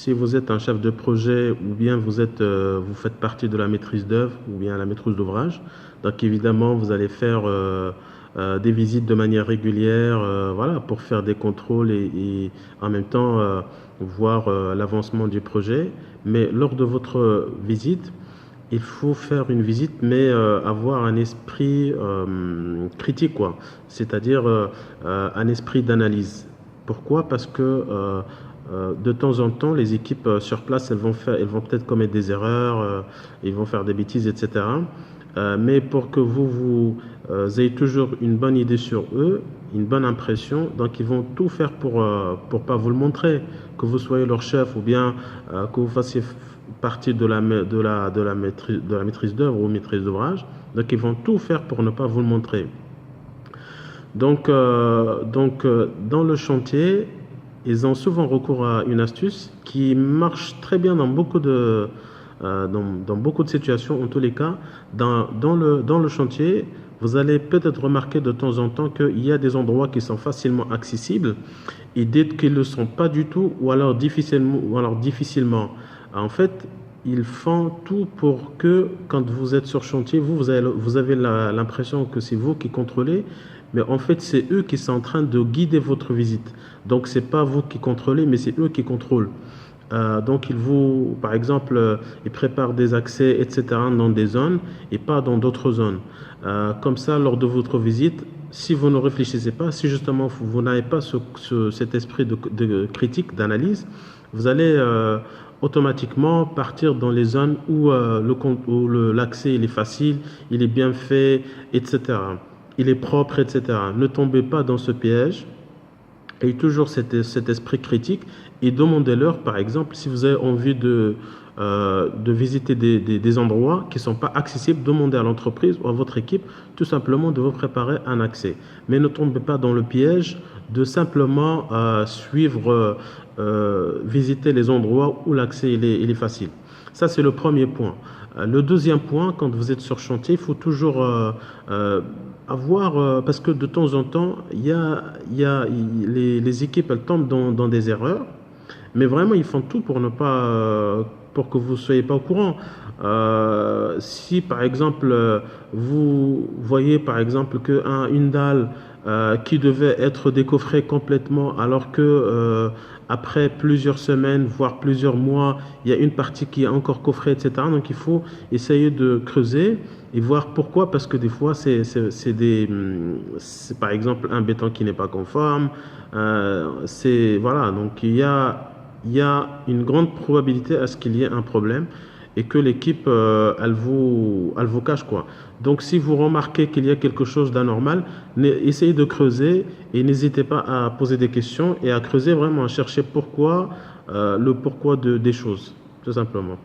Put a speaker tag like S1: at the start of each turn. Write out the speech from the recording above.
S1: si vous êtes un chef de projet ou bien vous faites partie de la maîtrise d'œuvre ou bien la maîtrise d'ouvrage, donc évidemment, vous allez faire des visites de manière régulière, voilà, pour faire des contrôles et en même temps voir l'avancement du projet. Mais lors de votre visite, il faut faire une visite, mais avoir un esprit critique, quoi. C'est-à-dire un esprit d'analyse. Pourquoi? Parce que de temps en temps, les équipes sur place, elles vont peut-être commettre des erreurs, ils vont faire des bêtises, etc. Mais pour que vous ayez toujours une bonne idée sur eux, une bonne impression, donc ils vont tout faire pour pas vous le montrer, que vous soyez leur chef ou bien que vous fassiez partie de la maîtrise d'œuvre ou maîtrise d'ouvrage. Donc ils vont tout faire pour ne pas vous le montrer. Dans le chantier, ils ont souvent recours à une astuce qui marche très bien dans beaucoup de situations. En tous les cas, dans le chantier, vous allez peut-être remarquer de temps en temps qu'il y a des endroits qui sont facilement accessibles et d'autres qui ne le sont pas du tout ou alors difficilement. En fait, ils font tout pour que quand vous êtes sur chantier, vous avez l'impression que c'est vous qui contrôlez, mais en fait, c'est eux qui sont en train de guider votre visite. Donc, c'est pas vous qui contrôlez, mais c'est eux qui contrôlent. Donc, par exemple, ils préparent des accès, etc., dans des zones et pas dans d'autres zones. Comme ça, lors de votre visite, si vous ne réfléchissez pas, si justement vous n'avez pas cet esprit de critique, d'analyse, vous allez automatiquement partir dans les zones où l'accès il est facile, il est bien fait, etc. Il est propre, etc. Ne tombez pas dans ce piège. Ayez toujours cet esprit critique et demandez-leur, par exemple, si vous avez envie de visiter des endroits qui ne sont pas accessibles, demandez à l'entreprise ou à votre équipe tout simplement de vous préparer un accès. Mais ne tombez pas dans le piège de simplement visiter les endroits où l'accès il est facile. Ça, c'est le premier point. Le deuxième point, quand vous êtes sur chantier, il faut toujours parce que de temps en temps, les équipes, elles tombent dans des erreurs, mais vraiment, ils font tout pour ne pas, pour que vous ne soyez pas au courant. Si, par exemple, vous voyez, par exemple, qu'une dalle qui devait être décoffrée complètement, alors que après plusieurs semaines, voire plusieurs mois, il y a une partie qui est encore coffrée, etc. Donc, il faut essayer de creuser et voir pourquoi, parce que des fois, c'est par exemple un béton qui n'est pas conforme. Voilà, donc il y a une grande probabilité à ce qu'il y ait un problème et que l'équipe, elle vous cache quoi. Donc, si vous remarquez qu'il y a quelque chose d'anormal, essayez de creuser et n'hésitez pas à poser des questions et à creuser vraiment, à chercher le pourquoi des choses, tout simplement.